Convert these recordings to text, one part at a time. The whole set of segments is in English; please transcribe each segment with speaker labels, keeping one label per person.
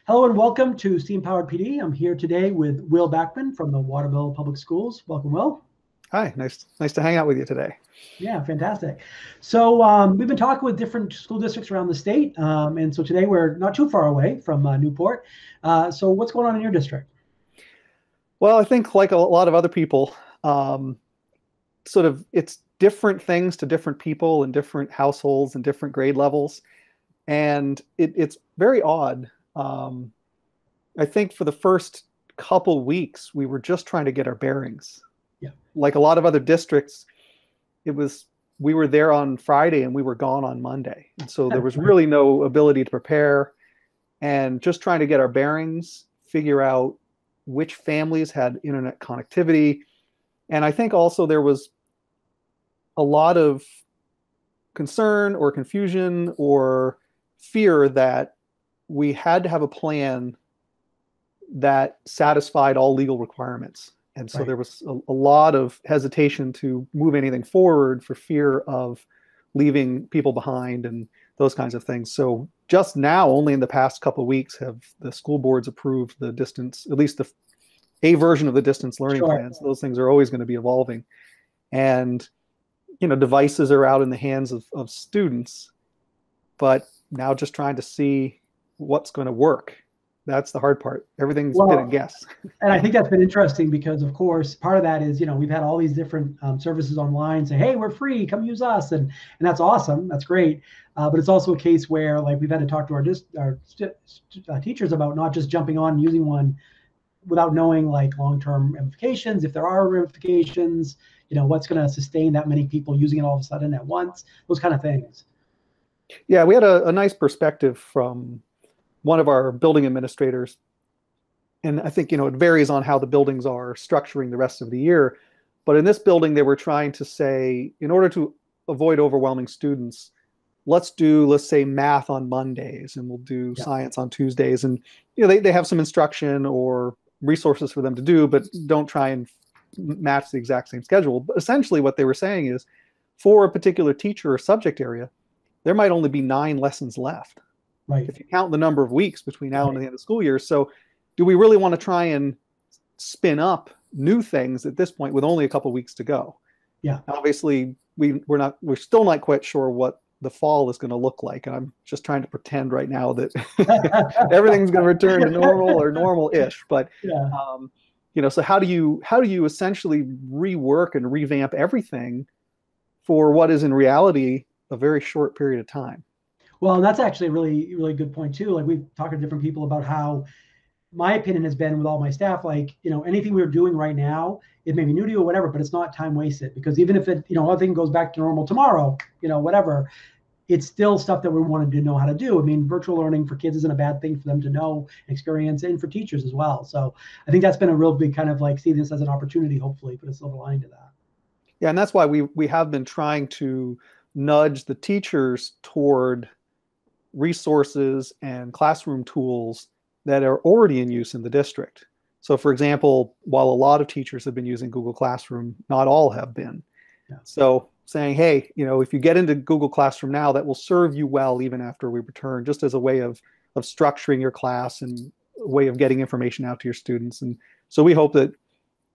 Speaker 1: Hello and welcome to Steam Powered PD. I'm here today with Will Backman from the Waterville Public Schools. Welcome, Will.
Speaker 2: Hi, nice to hang out with you today.
Speaker 1: Yeah, fantastic. So we've been talking with different school districts around the state, and so today we're not too far away from Newport. So what's going on in your district?
Speaker 2: Well, I think like a lot of other people, it's different things to different people and different households and different grade levels, and it's very odd. I think for the first couple weeks, we were just trying to get our bearings.
Speaker 1: Yeah.
Speaker 2: Like a lot of other districts, we were there on Friday and we were gone on Monday. And so there was really no ability to prepare and just trying to get our bearings, figure out which families had internet connectivity. And I think also there was a lot of concern or confusion or fear that we had to have a plan that satisfied all legal requirements. And so there was a lot of hesitation to move anything forward for fear of leaving people behind and those kinds of things. So just now, only in the past couple of weeks, have the school boards approved the distance, at least a version of the distance learning plans. Those things are always going to be evolving. And, devices are out in the hands of students, but now just trying to see what's going to work. That's the hard part. Everything's been a guess.
Speaker 1: And I think that's been interesting because, of course, part of that is, we've had all these different services online say, hey, we're free, come use us. And that's awesome. That's great. But it's also a case where, like, we've had to talk to our teachers about not just jumping on and using one without knowing, like, long-term ramifications. If there are ramifications, what's going to sustain that many people using it all of a sudden at once, those kind of things.
Speaker 2: Yeah, we had a nice perspective from one of our building administrators. And I think, it varies on how the buildings are structuring the rest of the year. But in this building, they were trying to say, in order to avoid overwhelming students, let's say math on Mondays and we'll do science on Tuesdays. And, they have some instruction or resources for them to do, but don't try and match the exact same schedule. But essentially what they were saying is for a particular teacher or subject area, there might only be 9 lessons left.
Speaker 1: Right.
Speaker 2: If you count the number of weeks between now and the end of the school year. So do we really want to try and spin up new things at this point with only a couple of weeks to go?
Speaker 1: Yeah.
Speaker 2: Obviously, we're still not quite sure what the fall is going to look like. And I'm just trying to pretend right now that everything's going to return to normal or normal-ish. But, so how do you essentially rework and revamp everything for what is in reality a very short period of time?
Speaker 1: Well, and that's actually a really, really good point too. Like, we've talked to different people about how my opinion has been with all my staff, like, anything we're doing right now, it may be new to you or whatever, but it's not time wasted, because even if it, everything goes back to normal tomorrow, whatever, it's still stuff that we wanted to know how to do. I mean, virtual learning for kids isn't a bad thing for them to know, experience, and for teachers as well. So I think that's been a real big kind of like, see this as an opportunity, hopefully, put a silver lining to that.
Speaker 2: Yeah, and that's why we have been trying to nudge the teachers toward resources and classroom tools that are already in use in the district. So for example, while a lot of teachers have been using Google Classroom, not all have been. Yeah. So saying, hey, if you get into Google Classroom now, that will serve you well even after we return, just as a way of structuring your class and a way of getting information out to your students. And so we hope that,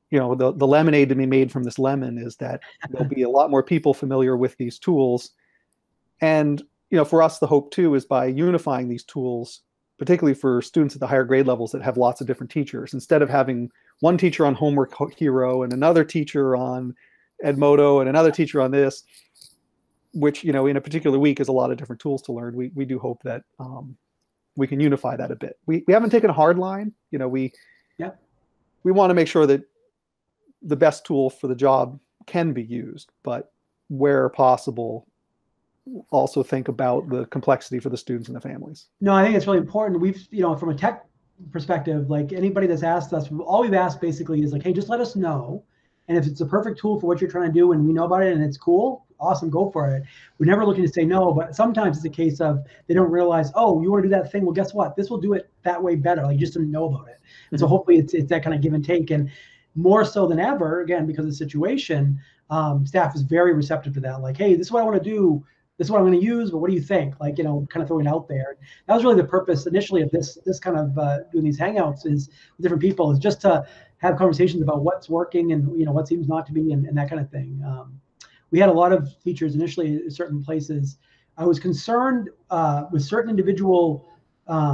Speaker 2: the lemonade to be made from this lemon is that there'll be a lot more people familiar with these tools. And for us, the hope too is by unifying these tools, particularly for students at the higher grade levels that have lots of different teachers, instead of having one teacher on Homework Hero and another teacher on Edmodo and another teacher on this, which, in a particular week is a lot of different tools to learn. We do hope that we can unify that a bit. We haven't taken a hard line. We want to make sure that the best tool for the job can be used, but where possible, also think about the complexity for the students and the families.
Speaker 1: No, I think it's really important. We've, from a tech perspective, like anybody that's asked us, all we've asked basically is like, hey, just let us know. And if it's a perfect tool for what you're trying to do and we know about it and it's cool, awesome, go for it. We're never looking to say no, but sometimes it's a case of they don't realize, oh, you want to do that thing? Well, guess what? This will do it that way better. Like, you just didn't know about it. And so hopefully it's that kind of give and take. And more so than ever, again, because of the situation, staff is very receptive to that. Like, hey, this is what I want to do. this is what I'm going to use, but what do you think? Like, kind of throwing it out there. That was really the purpose initially of this kind of doing these hangouts is with different people, is just to have conversations about what's working and what seems not to be, and that kind of thing. We had a lot of teachers initially at certain places. I was concerned with certain individual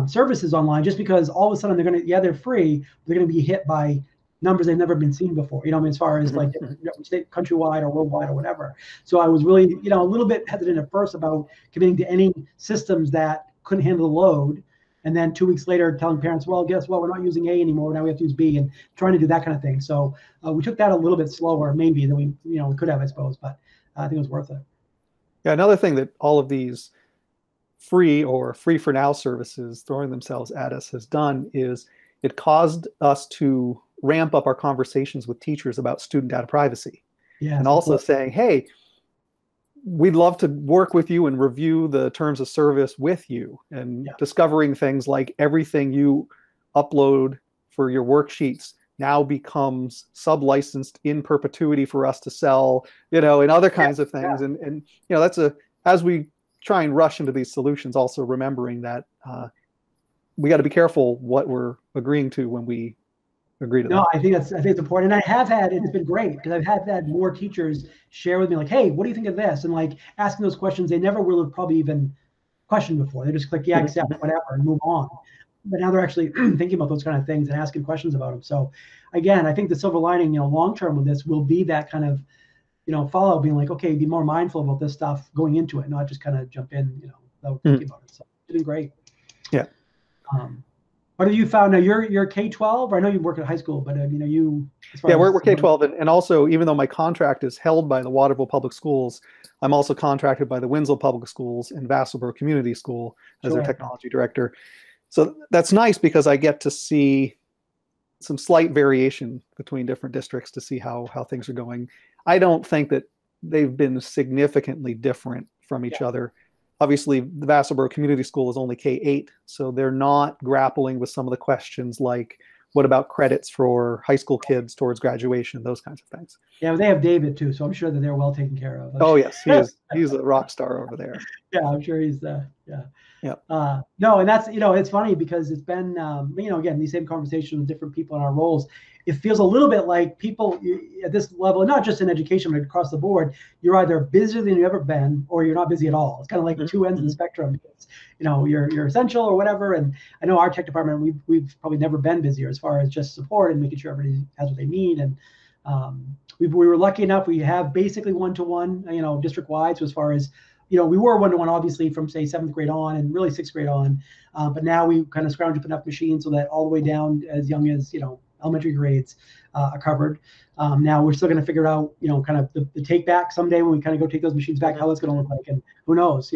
Speaker 1: services online, just because all of a sudden they're free, they're going to be hit by numbers they've never been seen before, as far as like state, countrywide or worldwide or whatever. So I was really, a little bit hesitant at first about committing to any systems that couldn't handle the load. And then 2 weeks later telling parents, well, guess what, we're not using A anymore, now we have to use B, and trying to do that kind of thing. So we took that a little bit slower maybe than we could have, I suppose, but I think it was worth it.
Speaker 2: Yeah, another thing that all of these free or free for now services throwing themselves at us has done is it caused us to ramp up our conversations with teachers about student data privacy.
Speaker 1: Yeah,
Speaker 2: and also saying, hey, we'd love to work with you and review the terms of service with you, and discovering things like everything you upload for your worksheets now becomes sub-licensed in perpetuity for us to sell, and other kinds of things. And that's as we try and rush into these solutions, also remembering that we got to be careful what we're agreeing to when we agree to that.
Speaker 1: No, I think it's important. And I have had, it's been great because I've had more teachers share with me like, hey, what do you think of this? And like asking those questions they never will have probably even questioned before. They just click, yeah, accept, whatever, and move on. But now they're actually thinking about those kind of things and asking questions about them. So again, I think the silver lining, long term with this will be that kind of, follow, being like, okay, be more mindful about this stuff going into it, not just kind of jump in, without thinking about it. So it's been great.
Speaker 2: Yeah.
Speaker 1: What have you found? Now you're K-12, or I know you work at high school, but you.
Speaker 2: Yeah, we're K-12, and also, even though my contract is held by the Waterville Public Schools, I'm also contracted by the Winslow Public Schools and Vassalboro Community School as their technology director. So that's nice because I get to see some slight variation between different districts to see how things are going. I don't think that they've been significantly different from each other. Obviously, the Vassalboro Community School is only K-8, so they're not grappling with some of the questions like, what about credits for high school kids towards graduation, those kinds of things.
Speaker 1: Yeah, well, they have David too, so I'm sure that they're well taken care of.
Speaker 2: Oh yes, he's a rock star over there.
Speaker 1: Yeah, I'm sure he's no, and that's it's funny because it's been again, these same conversations with different people in our roles. It feels a little bit like people at this level, and not just in education, but across the board, you're either busier than you've ever been, or you're not busy at all. It's kind of like two ends of the spectrum. It's, you're essential or whatever. And I know our tech department, we've probably never been busier as far as just support and making sure everybody has what they need. And we were lucky enough, we have basically one-to-one, district-wide. So as far as, we were one-to-one, obviously, from, say, 7th grade on and really 6th grade on. But now we kind of scrounge up enough machines so that all the way down as young as, elementary grades are covered. Now we're still going to figure out, kind of the take back someday when we kind of go take those machines back, how that's going to look like. And who knows,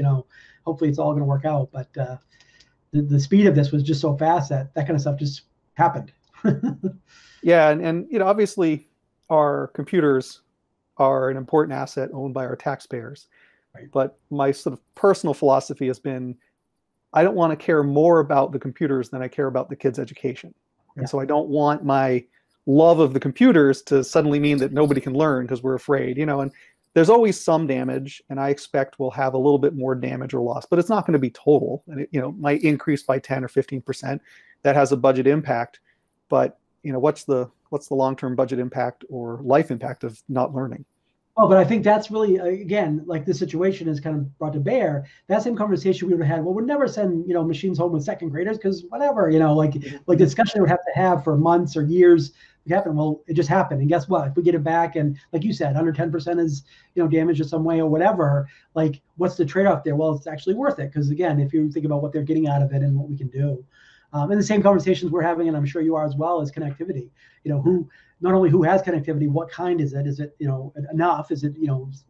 Speaker 1: hopefully it's all going to work out. But the speed of this was just so fast that kind of stuff just happened.
Speaker 2: Yeah. And obviously our computers are an important asset owned by our taxpayers. Right. But my sort of personal philosophy has been, I don't want to care more about the computers than I care about the kids' education. And so I don't want my love of the computers to suddenly mean that nobody can learn because we're afraid, and there's always some damage, and I expect we'll have a little bit more damage or loss, but it's not going to be total. And it, might increase by 10 or 15%. That has a budget impact, but what's the long-term budget impact or life impact of not learning?
Speaker 1: Well, but I think that's really, again, like this situation is kind of brought to bear. That same conversation we would have had, well, we'd never send, machines home with 2nd graders because whatever, like discussion they would have to have for months or years. It happened. Well, it just happened. And guess what? If we get it back and like you said, under 10% is, damaged in some way or whatever, like what's the trade-off there? Well, it's actually worth it. Because again, if you think about what they're getting out of it and what we can do. And the same conversations we're having, and I'm sure you are as well, is connectivity. Not only who has connectivity, what kind is it? Is it, enough? Is it,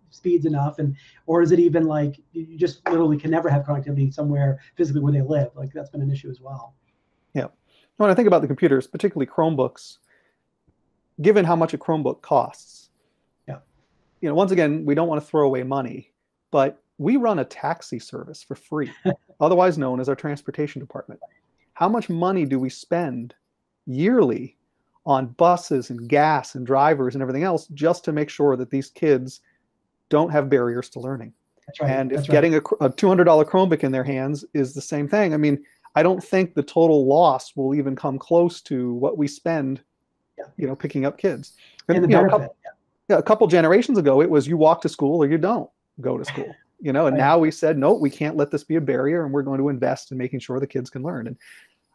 Speaker 1: speeds enough? Or is it even like you just literally can never have connectivity somewhere physically where they live? Like that's been an issue as well.
Speaker 2: Yeah. When I think about the computers, particularly Chromebooks, given how much a Chromebook costs, once again, we don't want to throw away money, but we run a taxi service for free, otherwise known as our transportation department. How much money do we spend yearly on buses and gas and drivers and everything else just to make sure that these kids don't have barriers to learning?
Speaker 1: That's right.
Speaker 2: And if
Speaker 1: That's right.
Speaker 2: getting a $200 Chromebook in their hands is the same thing, I mean, I don't think the total loss will even come close to what we spend,
Speaker 1: Yeah.
Speaker 2: picking up kids.
Speaker 1: And the benefit.
Speaker 2: A couple generations ago, it was you walk to school or you don't go to school, and right. Now we said, no, we can't let this be a barrier, and we're going to invest in making sure the kids can learn. And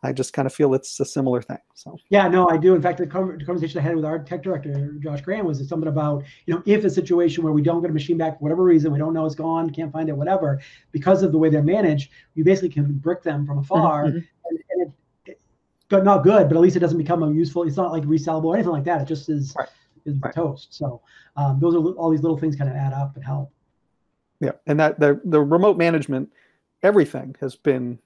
Speaker 2: I just kind of feel it's a similar thing. So
Speaker 1: yeah, no, I do. In fact, the conversation I had with our tech director, Josh Graham, was something about, if a situation where we don't get a machine back for whatever reason, we don't know it's gone, can't find it, whatever, because of the way they're managed, you basically can brick them from afar, and it not good, but at least it doesn't become a useful. It's not like resellable or anything like that. It just is. Right. Is right. Toast. So those are all these little things kind of add up and help.
Speaker 2: Yeah, and that the remote management, everything has been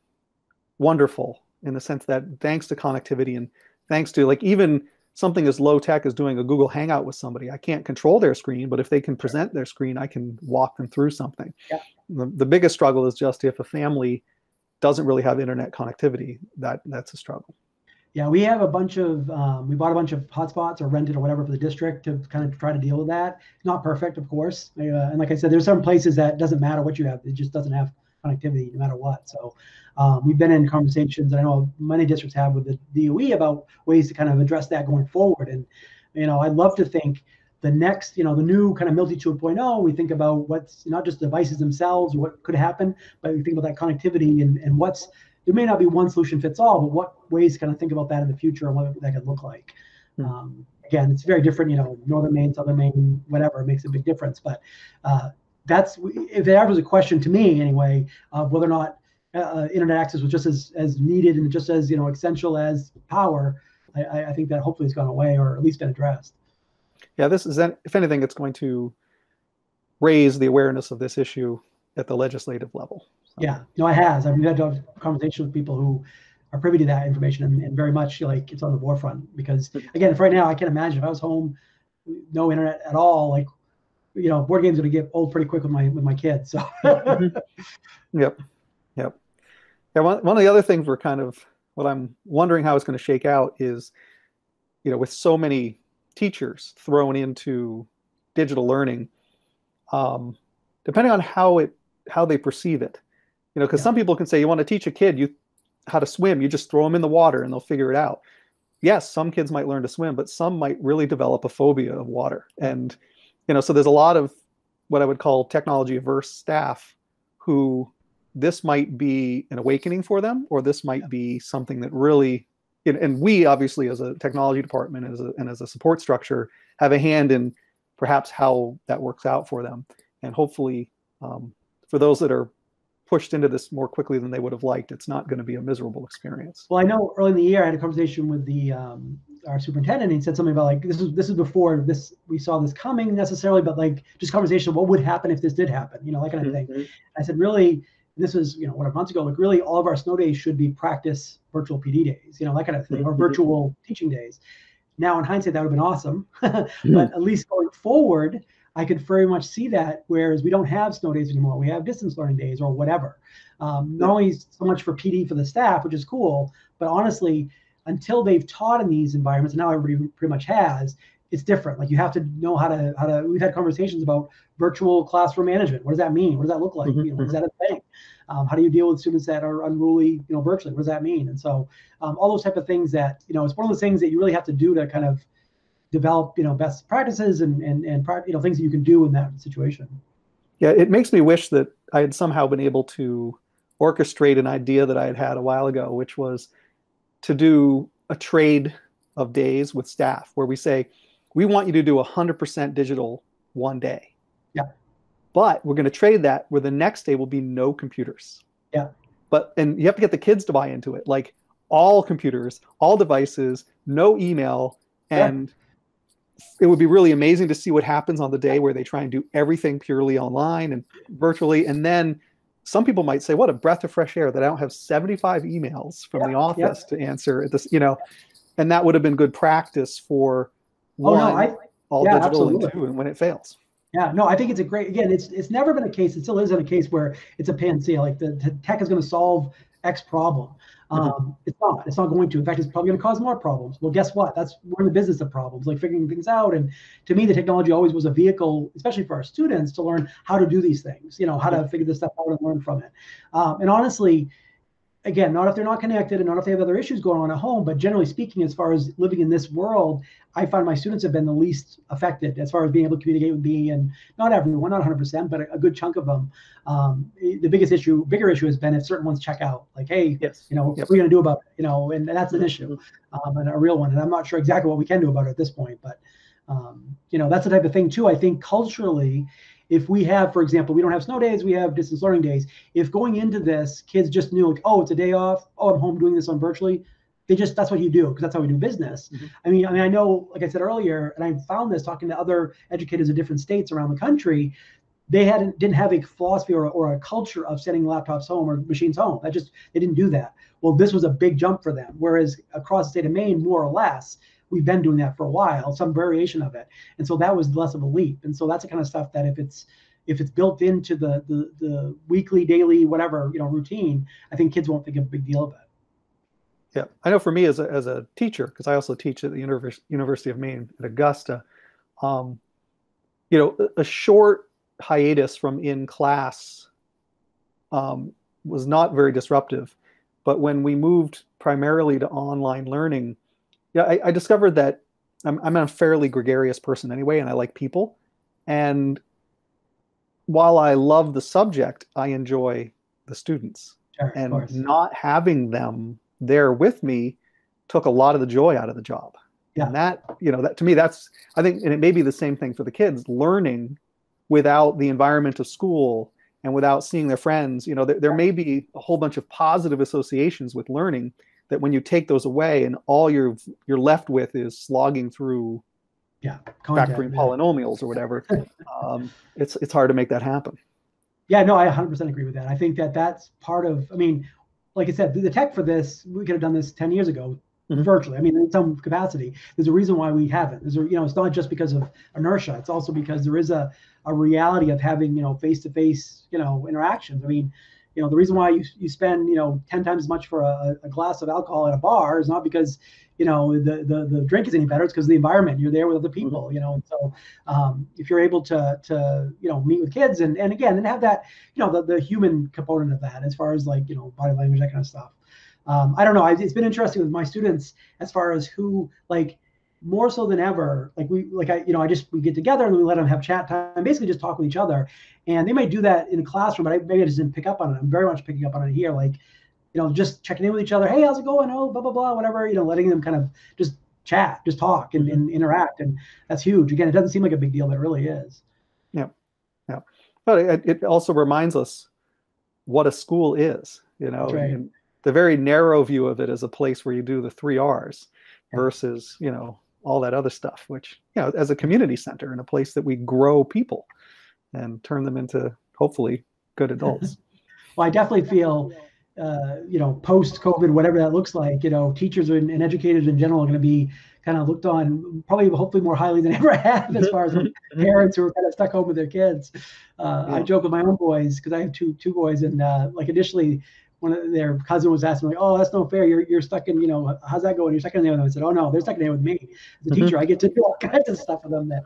Speaker 2: wonderful in the sense that thanks to connectivity and thanks to even something as low tech as doing a Google Hangout with somebody, I can't control their screen, but if they can present their screen, I can walk them through something.
Speaker 1: Yeah.
Speaker 2: The biggest struggle is just if a family doesn't really have internet connectivity, that's a struggle.
Speaker 1: Yeah, we have a bunch of, we bought a bunch of hotspots or rented or whatever for the district to kind of try to deal with that. Not perfect, of course. And like I said, there's some places that doesn't matter what you have. It just doesn't have connectivity no matter what. So we've been in conversations, I know many districts have with the DOE about ways to kind of address that going forward. And, I'd love to think the next, the new kind of Milty 2.0, we think about what's not just devices themselves or what could happen, but we think about that connectivity and what's, there may not be one solution fits all, but what ways to kind of think about that in the future and what that could look like. Again, it's very different, Northern Maine, Southern Maine, whatever, it makes a big difference. But that's, if there ever was a question to me anyway, of whether or not internet access was just as needed and just as, essential as power, I think that hopefully has gone away or at least been addressed.
Speaker 2: Yeah, this is, if anything, it's going to raise the awareness of this issue at the legislative level.
Speaker 1: Yeah, no, it has. I mean, we've had to have conversations with people who are privy to that information and very much it's on the forefront. Because again, if right now I can't imagine if I was home, no internet at all, board games are going to get old pretty quick with my kids. So.
Speaker 2: Yep. Yeah. One of the other things what I'm wondering how it's going to shake out is, with so many teachers thrown into digital learning, depending on how they perceive it. Because some people can say, you want to teach a kid how to swim, you just throw them in the water and they'll figure it out. Yes, some kids might learn to swim, but some might really develop a phobia of water. And, so there's a lot of what I would call technology averse staff who this might be an awakening for them, or this might be something that really, and we obviously as a technology department and as a support structure have a hand in perhaps how that works out for them. And hopefully for those that are pushed into this more quickly than they would have liked, it's not going to be a miserable experience.
Speaker 1: Well, I know early in the year I had a conversation with our superintendent, and he said something about this is before we saw this coming necessarily, but just conversation of what would happen if this did happen, that kind of thing. I said, really, this was what, a month ago, really all of our snow days should be practice virtual PD days, that kind of thing, or virtual teaching days. Now in hindsight, that would have been awesome, but at least going forward, I could very much see that, whereas we don't have snow days anymore. We have distance learning days or whatever. Not only so much for PD for the staff, which is cool, but honestly, until they've taught in these environments, and now everybody pretty much has, it's different. You have to know how to, we've had conversations about virtual classroom management. What does that mean? What does that look like? Is that a thing? How do you deal with students that are unruly, virtually? What does that mean? And so all those type of things that, it's one of those things that you really have to do to kind of develop, best practices and things that you can do in that situation.
Speaker 2: Yeah, it makes me wish that I had somehow been able to orchestrate an idea that I had a while ago, which was to do a trade of days with staff where we say, we want you to do 100% digital one day.
Speaker 1: Yeah.
Speaker 2: But we're going to trade that where the next day will be no computers.
Speaker 1: Yeah.
Speaker 2: And you have to get the kids to buy into it. All computers, all devices, no email, and it would be really amazing to see what happens on the day where they try and do everything purely online and virtually. And then some people might say, what a breath of fresh air that I don't have 75 emails from the office to answer at this, and that would have been good practice for all digital, absolutely. And two, and when it fails.
Speaker 1: Yeah, no, I think it's a great, again, it's never been a case, it still isn't a case where it's a panacea, the tech is going to solve X problem. It's not going to. In fact, it's probably going to cause more problems. Well, guess what? We're in the business of problems, like figuring things out. And to me, the technology always was a vehicle, especially for our students, to learn how to do these things, how to figure this stuff out and learn from it. And honestly, again, not if they're not connected and not if they have other issues going on at home, but generally speaking, as far as living in this world, I find my students have been the least affected as far as being able to communicate with me, and not everyone, not 100%, but a good chunk of them. The bigger issue has been if certain ones check out, like, hey,
Speaker 2: yes.
Speaker 1: What are we going to do about it? And that's an issue, and a real one. And I'm not sure exactly what we can do about it at this point, but that's the type of thing too. I think culturally, if we have, for example, we don't have snow days, we have distance learning days. If going into this, kids just knew, like, oh, it's a day off. Oh, I'm home doing this on virtually. That's what you do, because that's how we do business. I mean, I know, like I said earlier, and I found this talking to other educators in different states around the country, they didn't have a philosophy or a culture of sending laptops home or machines home. They didn't do that. Well, this was a big jump for them. Whereas across the state of Maine, more or less, we've been doing that for a while, some variation of it. And so that was less of a leap. And so that's the kind of stuff that if it's built into the weekly, daily, whatever, routine, I think kids won't think of a big deal of it.
Speaker 2: Yeah, I know for me as a teacher, because I also teach at the University of Maine at Augusta, a short hiatus from in class was not very disruptive. But when we moved primarily to online learning, I discovered that I'm a fairly gregarious person anyway, and I like people. And while I love the subject, I enjoy the students.
Speaker 1: Sure,
Speaker 2: and not having them there with me took a lot of the joy out of the job. Yeah. And that to me, I think, and it may be the same thing for the kids, learning without the environment of school and without seeing their friends. There may be a whole bunch of positive associations with learning that when you take those away and all you're left with is slogging through factoring polynomials or whatever, it's hard to make that happen.
Speaker 1: Yeah, no, I 100% agree with that. I think that's part of, like I said, the tech for this, we could have done this 10 years ago, virtually. In some capacity. There's a reason why we haven't. It's not just because of inertia. It's also because there is a reality of having, face-to-face, interactions. The reason why you spend 10 times as much for a glass of alcohol at a bar is not because the drink is any better. It's because of the environment. You're there with other people. And so if you're able to meet with kids and again and have that the human component of that as far as like body language, that kind of stuff. I don't know. It's been interesting with my students as far as who like more so than ever, we get together and we let them have chat time, basically just talk with each other. And they might do that in a classroom, but maybe I just didn't pick up on it. I'm very much picking up on it here. Just checking in with each other. Hey, how's it going? Oh, blah, blah, blah, whatever, letting them kind of just chat, just talk and interact. And that's huge. Again, it doesn't seem like a big deal, but it really is.
Speaker 2: Yeah. Yeah. But it also reminds us what a school is,
Speaker 1: That's right.
Speaker 2: And the very narrow view of it as a place where you do the 3 R's versus, all that other stuff, which, as a community center and a place that we grow people and turn them into hopefully good adults.
Speaker 1: Well, I definitely feel, post-COVID, whatever that looks like, teachers and educators in general are going to be kind of looked on probably hopefully more highly than ever have as far as parents who are kind of stuck home with their kids. I joke with my own boys because I have two boys, and initially one of their cousin was asking me, oh, that's no fair. You're stuck in, how's that going? You're stuck in there with them. I said, oh no, they're stuck in there with me. As a teacher, I get to do all kinds of stuff with them that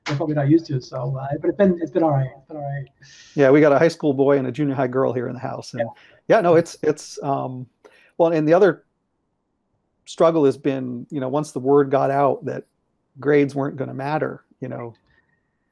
Speaker 1: they're probably not used to. So, but it's been all right. It's been all right.
Speaker 2: Yeah, we got a high school boy and a junior high girl here in the house, and it's well, and the other struggle has been, once the word got out that grades weren't going to matter,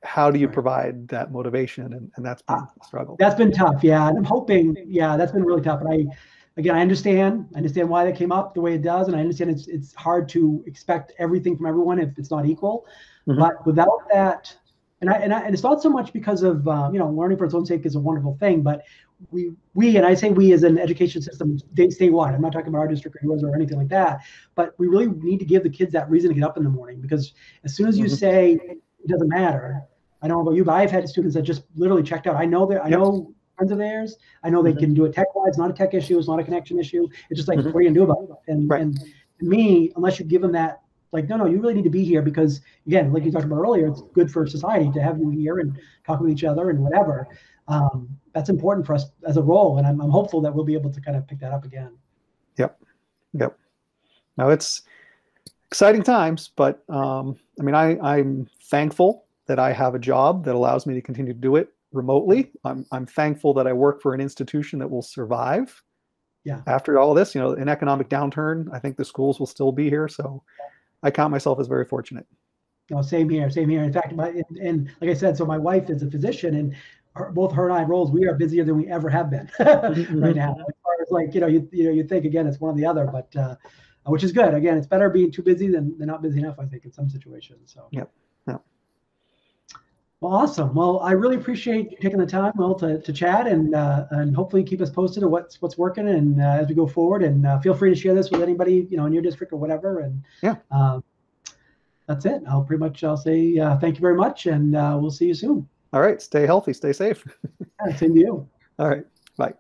Speaker 2: how do you provide that motivation? And that's been a struggle.
Speaker 1: That's been tough. Yeah. And I'm hoping, that's been really tough. And I understand why that came up the way it does. And I understand it's hard to expect everything from everyone if it's not equal, but without that, and it's not so much because of, learning for its own sake is a wonderful thing, but we, and I say we as an education system statewide, I'm not talking about our district or yours or anything like that, but we really need to give the kids that reason to get up in the morning, because as soon as you say it doesn't matter, I don't know about you, but I've had students that just literally checked out. I know friends of theirs. I know they can do it tech-wise. It's not a tech issue. It's not a connection issue. It's just like, what are you gonna do about it? And to me, unless you give them that, no, you really need to be here because, again, like you talked about earlier, it's good for society to have you here and talk with each other and whatever. That's important for us as a role. And I'm hopeful that we'll be able to kind of pick that up again.
Speaker 2: Yep. Yep. Now it's exciting times, but I mean, I'm thankful that I have a job that allows me to continue to do it remotely. I'm thankful that I work for an institution that will survive.
Speaker 1: Yeah.
Speaker 2: After all this, an economic downturn, I think the schools will still be here. So I count myself as very fortunate.
Speaker 1: No, same here, same here. In fact, and like I said, so my wife is a physician, and both her and I roles, we are busier than we ever have been right now. As far as like, you think again, it's one or the other, but which is good. Again, it's better being too busy than not busy enough, I think, in some situations. So.
Speaker 2: Yep. Yep.
Speaker 1: Well, awesome. Well, I really appreciate you taking the time, Will, to chat and hopefully keep us posted of what's working and as we go forward. And feel free to share this with anybody in your district or whatever. And
Speaker 2: yeah,
Speaker 1: that's it. I'll say thank you very much, and we'll see you soon.
Speaker 2: All right. Stay healthy. Stay safe.
Speaker 1: Same to you.
Speaker 2: All right. Bye.